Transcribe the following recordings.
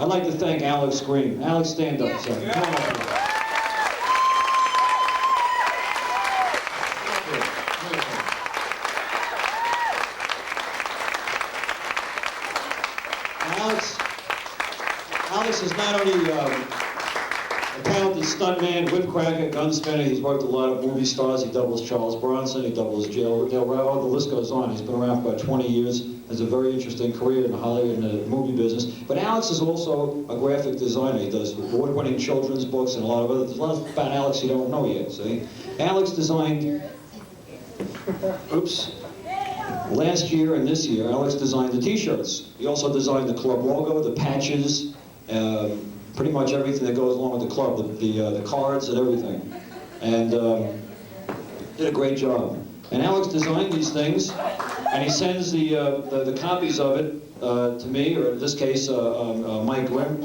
I'd like to thank Alex Green. Alex, stand up, son. Come on up here. Alex is not only a talented stuntman, whipcracker, gunsmith. He's worked with a lot of movie stars. He doubles Charles Bronson. He doubles Dale Raoult. The list goes on. He's been around for about 20 years. Has a very interesting career in Hollywood in the movie business. But Alex is also a graphic designer. He does award-winning children's books and a lot of other. There's a lot about Alex you don't know yet. See, Alex designed. Oops. Last year and this year, Alex designed the T-shirts. He also designed the club logo, the patches. Pretty much everything that goes along with the club, the cards and everything, and did a great job. And Alex designed these things, and he sends the copies of it to me, or in this case, Mike Grimm.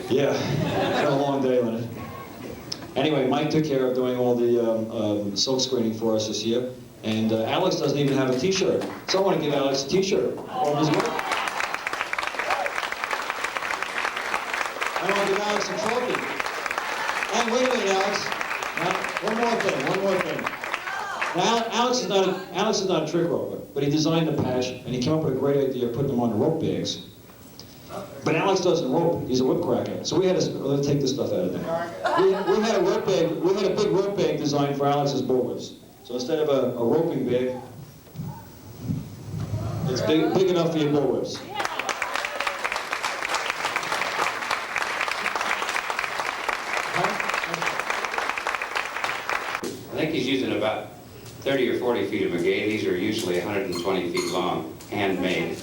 Yeah, it's been a long day on it. Anyway, Mike took care of doing all the silk screening for us this year, and Alex doesn't even have a T-shirt, so I want to give Alex a T-shirt of his work. I want to give Alex a trophy. And wait a minute, Alex. Now, one more thing. Now, Alex is not a trick roper, but he designed the patch, and he came up with a great idea of putting them on the rope bags. But Alex doesn't rope. He's a whipcracker. So we had to let's take this stuff out of there. We had a rope bag. We had a big rope bag designed for Alex's boat whips. So instead of a roping bag, it's big enough for your boat whips. I think he's using about 30 or 40 feet of maguey. These are usually 120 feet long, handmade.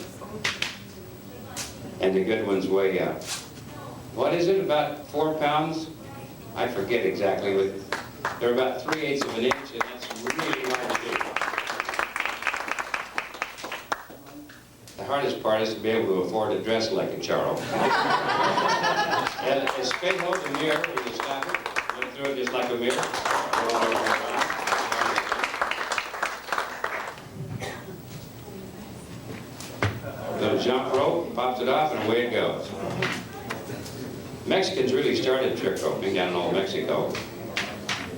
And the good ones weigh, what is it, about 4 pounds? I forget exactly, but they're about 3/8 of an inch, and that's really hard to do. The hardest part is to be able to afford to dress like a Charles. And a spin holds a mirror, you stop it, look through it just like a mirror. Little jump rope, pops it off, and away it goes. Mexicans really started trick roping down in old Mexico.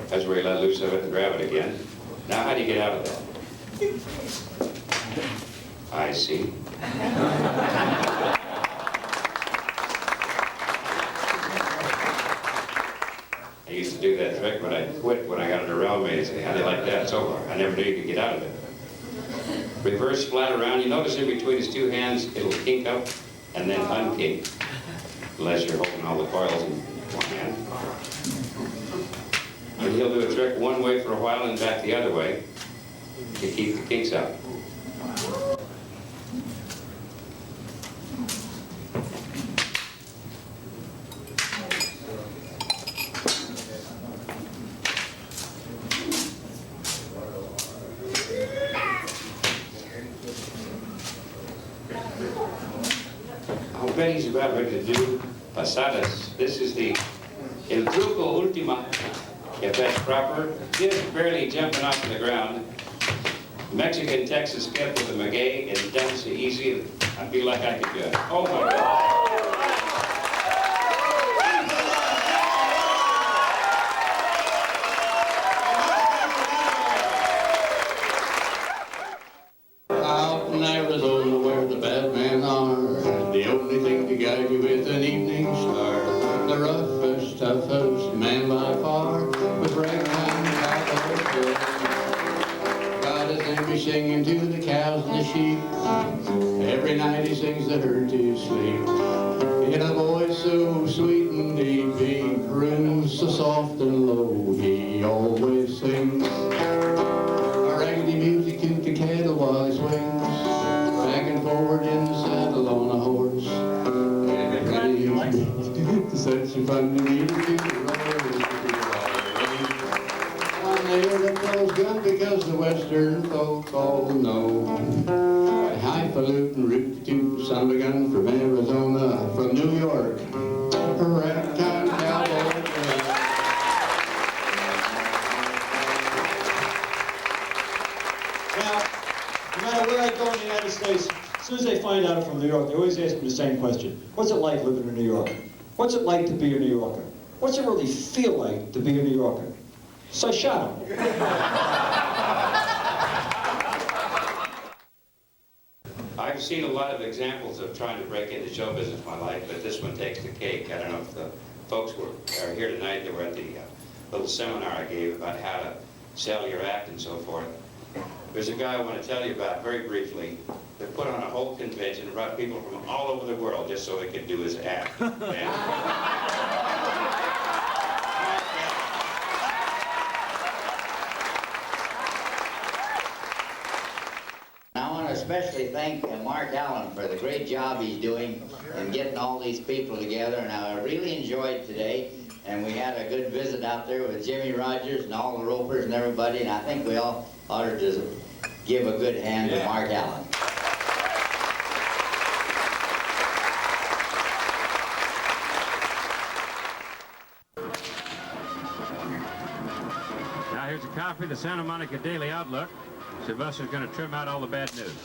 That's where you let loose of it and grab it again. Now, how do you get out of that? I see. I used to do that trick, but I quit when I got into railway. I say, how do you like that? It's over. I never knew you could get out of it. Reverse flat around. You notice in between his two hands, it'll kink up and then unkink. Unless you're holding all the coils in one hand. And he'll do a trick one way for a while and back the other way to keep the kinks out. I bet he's about ready to do pasadas. This is the El Truco Ultima, if that's proper. Just barely jumping off the ground. Mexican Texas step with a maguey is done so easy, I feel like I could do it. Oh my God. Out in Arizona where the bad men are, the only thing to guide you is an evening star. The roughest, toughest man by far, with ragtime cowboy. God is angry singing to the cows and the sheep. Every night he sings the herd to sleep. In a voice so sweet and deep, he croons so soft and low. He always sings a raggedy music to the cattle while he swings back and forward in the saddle on a horse. Such a fun to meet to the road. One there that calls gun because the western folk all know. Highfalutin root-toot son of a gun from Arizona, from New York, a ragtime cowboy. Now, no matter where I go in the United States, as soon as they find out down from New York, they always ask me the same question. What's it like living in New York? What's it like to be a New Yorker? What's it really feel like to be a New Yorker? So I shot him. I've seen a lot of examples of trying to break into show business in my life, but this one takes the cake. I don't know if the folks are here tonight that were at the little seminar I gave about how to sell your act and so forth. There's a guy I want to tell you about very briefly that put on a whole convention and brought people from all over the world just so he could do his act. I want to especially thank Mark Allen for the great job he's doing in getting all these people together, and I really enjoyed today. And we had a good visit out there with Jimmy Rogers and all the ropers and everybody, and I think we all ought to just give a good hand to Mark Allen. Now here's a copy of the Santa Monica Daily Outlook. Sylvester's going to trim out all the bad news.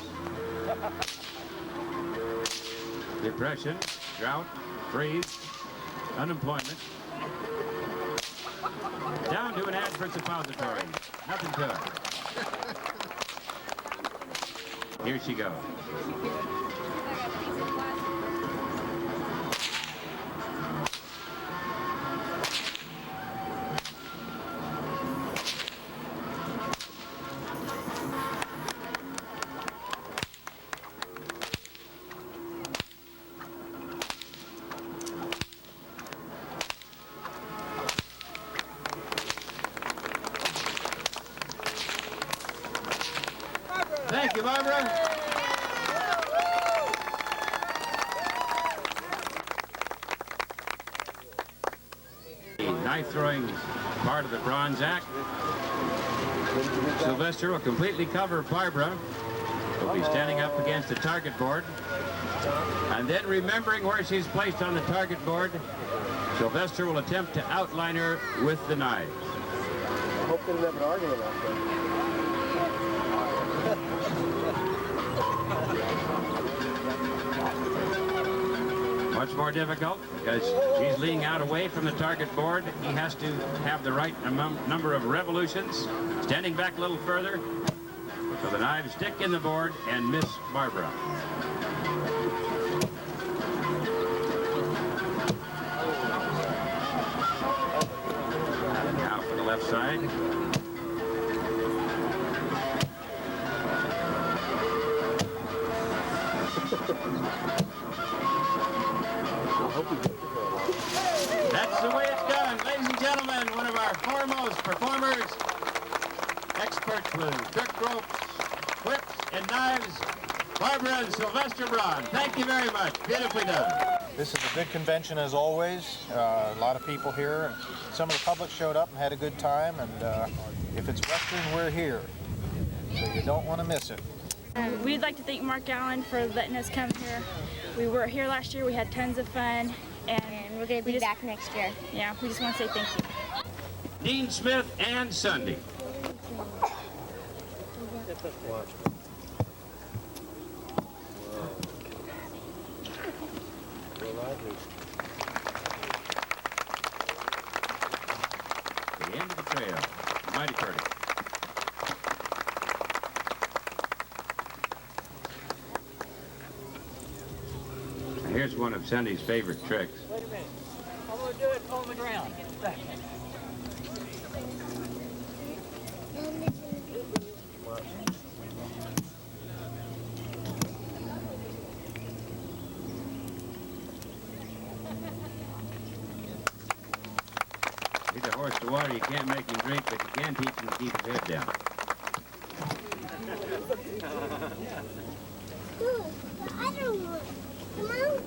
Depression, drought, freeze, unemployment. Down to an ad for suppositories. Nothing to it. Here she goes. Thank you, Barbara. The knife throwing part of the bronze act. Sylvester will completely cover Barbara. Will be standing up against the target board. And then remembering where she's placed on the target board, Sylvester will attempt to outline her with the knives. I hope they don't have an argument out there. Much more difficult because she's leaning out away from the target board. He has to have the right number of revolutions, standing back a little further, so the knives stick in the board and miss Barbara. Now for the left side. That's the way it's done. Ladies and gentlemen, one of our foremost performers, experts with trick ropes, whips, and knives, Barbara and Sylvester Braun. Thank you very much. Beautifully done. This is a big convention as always. A lot of people here, and some of the public showed up and had a good time. And if it's Western, we're here, so you don't want to miss it. We'd like to thank Mark Allen for letting us come here. We were here last year. We had tons of fun, and we're going to be back next year. Yeah, we just want to say thank you. Dean Smith and Sunday. The end of the trail. Mighty pretty. Here's one of Sunday's favorite tricks. Wait a minute. I'm going to do it on the ground. Lead the horse to water. You can't make him drink, but you can teach him to keep his head down. I don't want the mountain.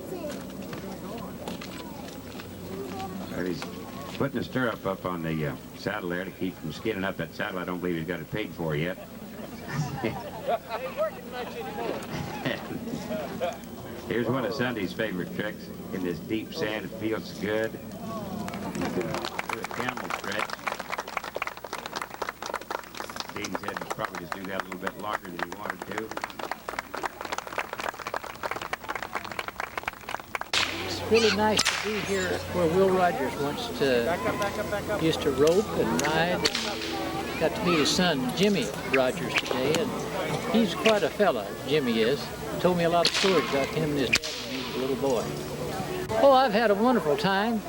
Right, he's putting a stirrup up on the saddle there to keep from skinning up that saddle. I don't believe he's got it paid for yet. Here's one of Sunday's favorite tricks. In this deep sand, it feels good. You can do a camel stretch. Dean said he'd probably just do that a little bit longer than he wanted to. really nice to be here where Will Rogers used to rope and ride. Got to meet his son, Jimmy Rogers, today, and he's quite a fella, Jimmy is. Told me a lot of stories about him and his dad when he was a little boy. Oh, I've had a wonderful time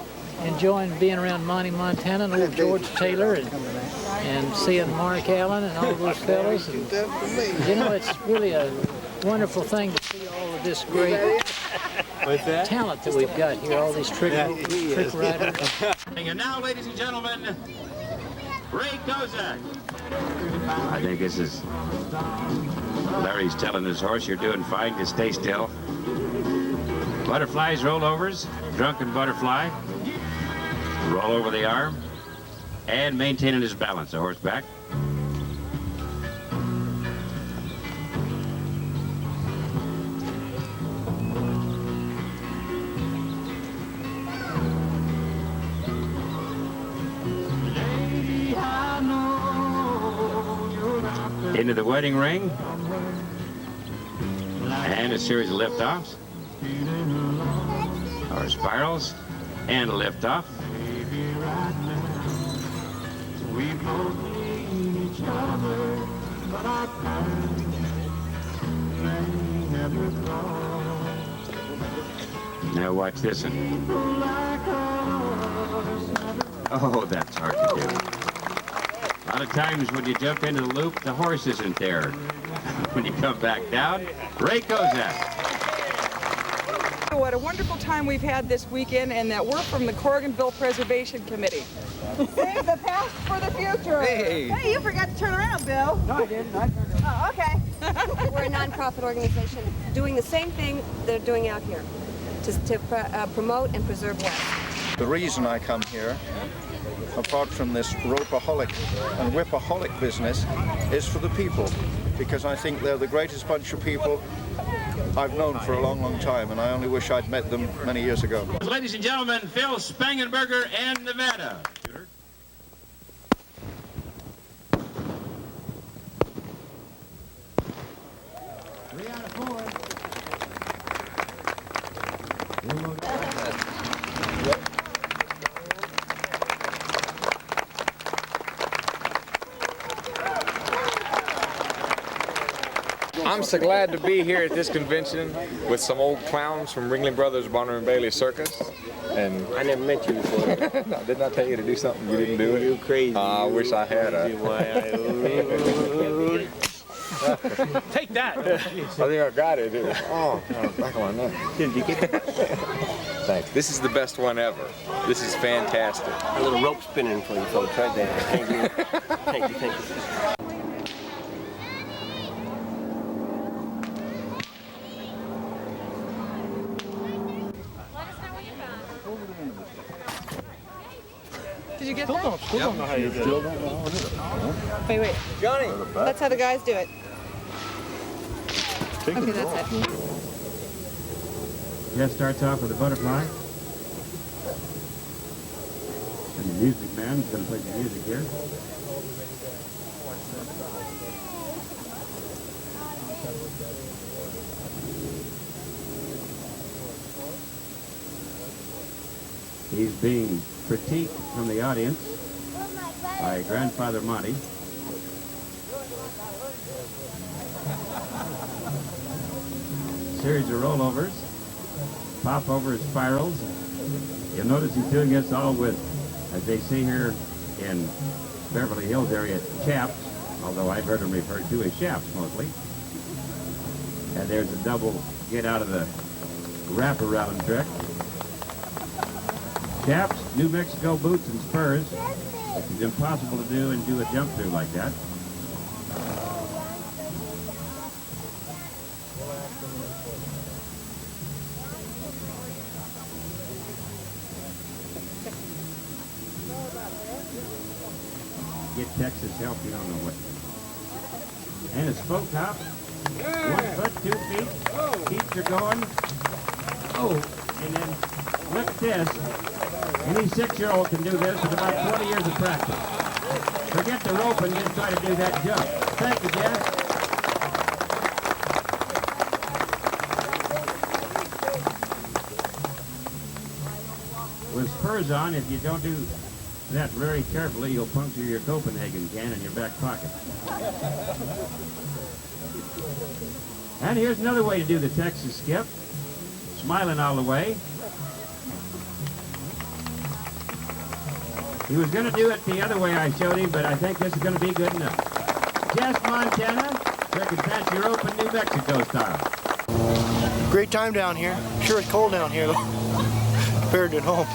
enjoying being around Monty, Montana, and old George Taylor, and seeing Mark Allen and all those fellas. And, you know, it's really a wonderful thing to see all of this great talent that we've got here, all these trick riders. And now, ladies and gentlemen, Ray Kozak. I think this is Larry's telling his horse, you're doing fine, just stay still. Butterflies, rollovers, drunken butterfly, roll over the arm, and maintaining his balance, the horseback. Into the wedding ring, and a series of liftoffs, or spirals, and a liftoff. Now watch this one. Oh, that's hard to do. A lot of times when you jump into the loop, the horse isn't there. When you come back down, Ray Kozak. What a wonderful time we've had this weekend, and that we're from the Corriganville Preservation Committee. Save the past for the future. Hey, you forgot to turn around, Bill. No, I didn't. Oh, okay. We're a nonprofit organization doing the same thing they're doing out here, to promote and preserve West. The reason I come here, apart from this ropeaholic and whipaholic business, is for the people, because I think they're the greatest bunch of people I've known for a long, long time, and I only wish I'd met them many years ago. Ladies and gentlemen, Phil Spangenberger and Nevada. I'm so glad to be here at this convention with some old clowns from Ringling Brothers Bonner and Bailey Circus. And I never met you before. No, didn't I tell you to do something? You didn't do it? You crazy. I wish I had. Take that. I think I got it. Oh, back on my neck. Did you get it? Thanks. This is the best one ever. This is fantastic. A little rope spinning for you folks right there. Thank you. Thank you, thank you. Did you get that? Still don't know how you do it. Wait. Johnny! That's how the guys do it. Okay, that's it. Jeff starts off with a butterfly. And the music man is going to play the music here. He's being critiqued from the audience by Grandfather Monty. Series of rollovers, popovers, spirals. You'll notice he's doing this all with, as they say here in Beverly Hills area, chaps, although I've heard them referred to as shafts mostly. And there's a double get out of the wraparound trick. Chaps, New Mexico boots and spurs, which is impossible to do and do a jump through like that. Get Texas healthy on the way. And a spoke hop, 1 foot, 2 feet, keeps her going. Oh, and then look at this. Any 6-year-old can do this with about 20 years of practice. Forget the rope and just try to do that jump. Thank you, Jeff. spurs on. If you don't do that very carefully, you'll puncture your Copenhagen can in your back pocket. And here's another way to do the Texas skip. Smiling all the way. He was going to do it the other way I showed him, but I think this is going to be good enough. Jess, Montana, Cricket Fancy Rope in New Mexico style. Great time down here. Sure it's cold down here though, compared to at home.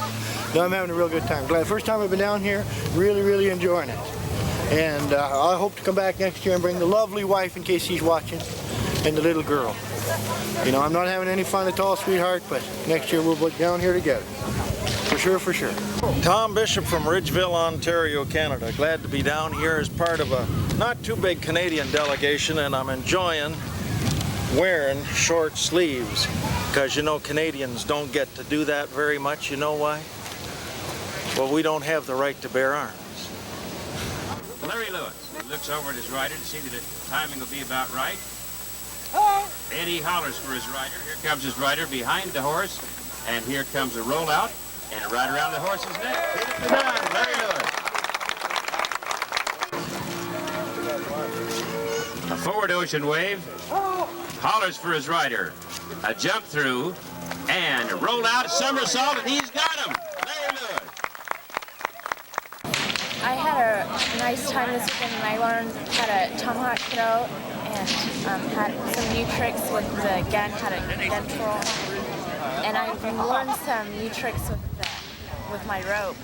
No, I'm having a real good time. Glad first time I've been down here, really enjoying it. And I hope to come back next year and bring the lovely wife in case she's watching, and the little girl. You know, I'm not having any fun at all, sweetheart, but next year we'll be down here together. For sure. Tom Bishop from Ridgeville, Ontario, Canada. Glad to be down here as part of a not too big Canadian delegation, and I'm enjoying wearing short sleeves because, you know, Canadians don't get to do that very much. You know why? Well, we don't have the right to bear arms. Larry Lewis looks over at his rider to see that the timing will be about right. And he hollers for his rider. Here comes his rider behind the horse, and here comes a rollout and right around the horse's neck. Hit it to nine, Larry Lewis. A forward ocean wave, hollers for his rider. A jump through, and a roll out, a somersault, and he's got him. Larry Lewis. I had a nice time this weekend, and I learned how to tomahawk throw and had some new tricks with the gun, how to gun twirl. And I learned some new tricks with my rope.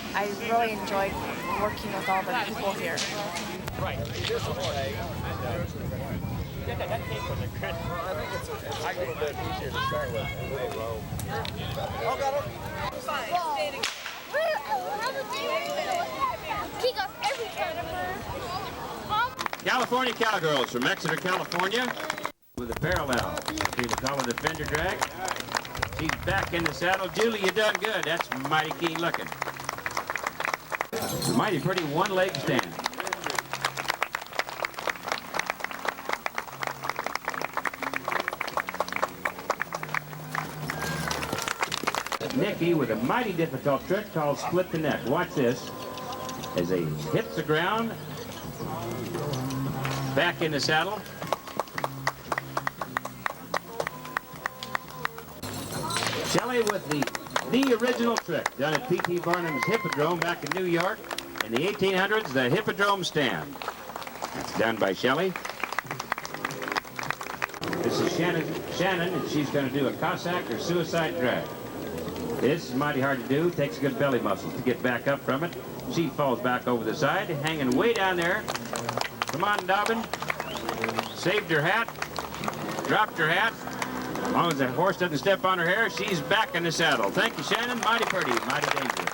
And I really enjoyed working with all the people here. Right. This way. That came from the crit. I think it's a little bit easier to start with. Oh, got it. He goes every time. California Cowgirls from Exeter, California, with a parallel. See the color of the fender drag. She's back in the saddle. Julie, you done good. That's mighty keen looking. It's a mighty pretty one-leg stand. Nikki with a mighty difficult trick called split the neck. Watch this. As he hits the ground, back in the saddle. Shelley with the original trick done at P.T. Barnum's Hippodrome back in New York in the 1800s, the Hippodrome stand. That's done by Shelley. This is Shannon, and she's going to do a Cossack or suicide drag. This is mighty hard to do. Takes good belly muscles to get back up from it. She falls back over the side, hanging way down there. Come on, Dobbin. Saved her hat. Dropped her hat. As long as the horse doesn't step on her hair, she's back in the saddle. Thank you, Shannon. Mighty pretty, mighty dangerous.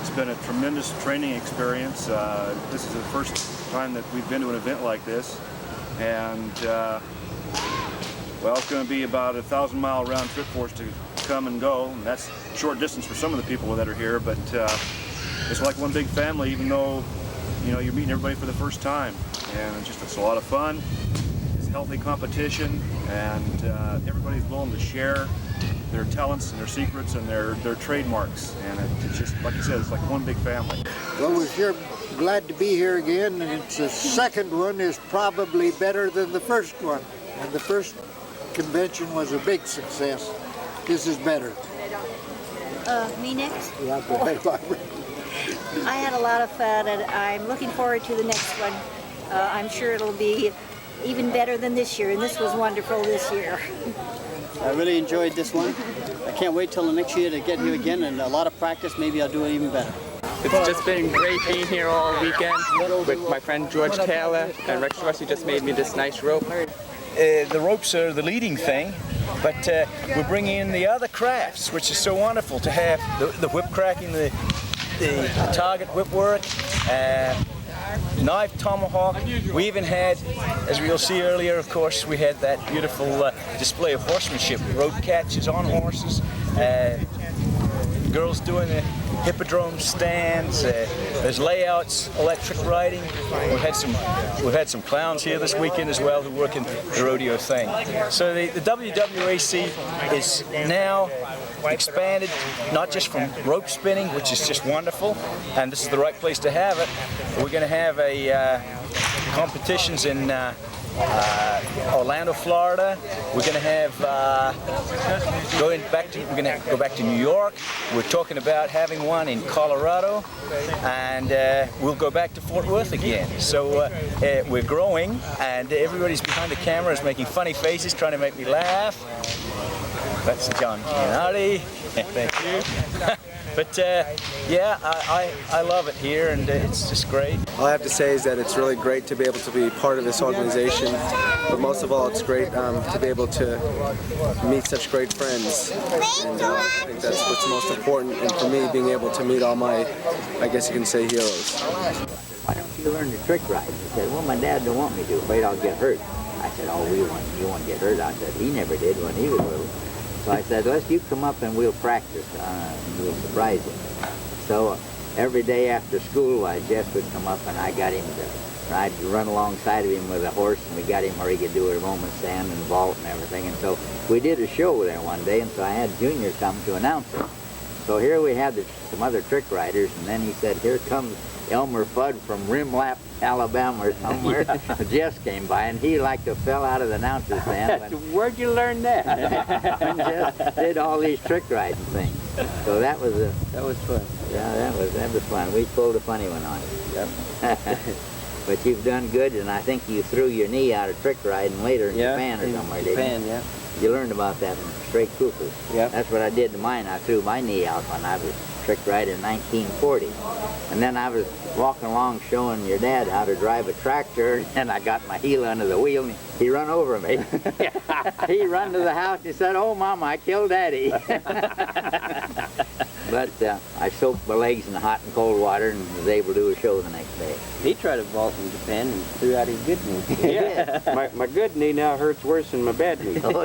It's been a tremendous training experience. This is the first time that we've been to an event like this. And, well, it's going to be about a 1,000-mile round trip for us to come and go. And that's short distance for some of the people that are here, but it's like one big family, even though, you know, you're meeting everybody for the first time. And it's a lot of fun. It's healthy competition, and everybody's willing to share their talents and their secrets and their trademarks. And it's just, like you said, it's like one big family. Well, we're sure glad to be here again, and the second one is probably better than the first one. And the first convention was a big success. This is better. Me next? Yeah, go ahead, Barbara. I had a lot of fun, and I'm looking forward to the next one. I'm sure it'll be even better than this year, and this was wonderful this year. I really enjoyed this one. I can't wait till the next year to get here again, and a lot of practice, maybe I'll do it even better. It's just been great being here all weekend with my friend George Taylor, and Rex Rusty just made me this nice rope. The ropes are the leading thing, but we're bringing in the other crafts, which is so wonderful to have the whip cracking, the target whip work, knife tomahawk. We even had, as we'll see earlier, of course, we had that beautiful display of horsemanship, rope catches on horses, girls doing the hippodrome stands. There's layouts, electric riding. We've had some clowns here this weekend as well who work in the rodeo thing. So the WWAC is now expanded, not just from rope spinning, which is just wonderful, and this is the right place to have it. We're going to have competitions in Orlando, Florida. We're going to have we're going to go back to New York. We're talking about having one in Colorado, and we'll go back to Fort Worth again. So we're growing, and everybody's behind the cameras making funny faces, trying to make me laugh. That's John Giannotti. Thank you. But yeah, I love it here, and it's just great. All I have to say is that it's really great to be able to be part of this organization, but most of all, it's great to be able to meet such great friends, and I think that's what's most important, and for me, being able to meet all my, I guess you can say, heroes. Why don't you learn to trick ride? He said, well, my dad don't want me to, afraid I'll get hurt. I said, oh, you won't get hurt. I said, he never did when he was little. So I said, let's you come up and we'll practice. We'll surprise him. So every day after school, Jess would come up and I got him to, I'd run alongside of him with a horse, and we got him where he could do a Roman stand and vault and everything. And so we did a show there one day, and so I had Junior come to announce it. So here we had some other trick riders, and then he said, here comes Elmer Fudd from Rimlap, Alabama or somewhere. Jess came by, and he like to fell out of the announcer's stand. Where'd you learn that? And Jess did all these trick riding things. So that was fun. Yeah, that was fun. We pulled a funny one on it. Yep. But you've done good, and I think you threw your knee out of trick riding later in Japan or somewhere, didn't you? Japan, yeah. You learned about that in Straight Coopers. Yeah. That's what I did to mine. I threw my knee out when I was trick riding in 1940. And then I was walking along showing your dad how to drive a tractor, and I got my heel under the wheel, and he run over me. He run to the house and he said, oh, Mama, I killed Daddy. But I soaked my legs in hot and cold water and was able to do a show the next day. He tried to vault in Japan and threw out his good knee. Yeah, my good knee now hurts worse than my bad knee. Oh,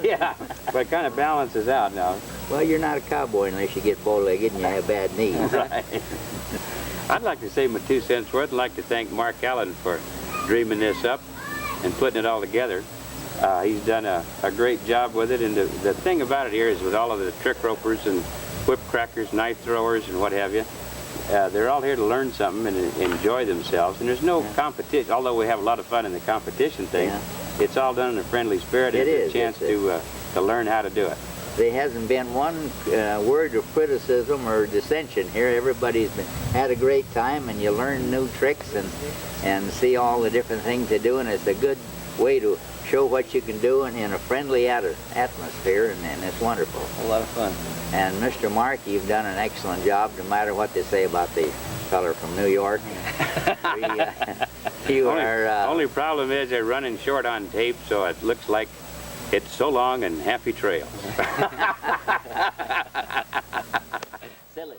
yeah, but it kind of balances out now. Well, you're not a cowboy unless you get bow-legged and you have bad knees. Right. I'd like to say my 2 cents worth. I'd like to thank Mark Allen for dreaming this up and putting it all together. He's done a great job with it, and the thing about it here is with all of the trick ropers and whip crackers, knife throwers, and what have you, they're all here to learn something and enjoy themselves. And there's no competition, although we have a lot of fun in the competition thing. It's all done in a friendly spirit. It's a chance to learn how to do it. There hasn't been one word of criticism or dissension here. Everybody's had a great time, and you learn new tricks and see all the different things they do, and it's a good way to show what you can do in a friendly atmosphere, and it's wonderful. A lot of fun. And Mr. Mark, you've done an excellent job, no matter what they say about the feller from New York. Only problem is they're running short on tape, so it looks like it's so long and happy trails. Silly.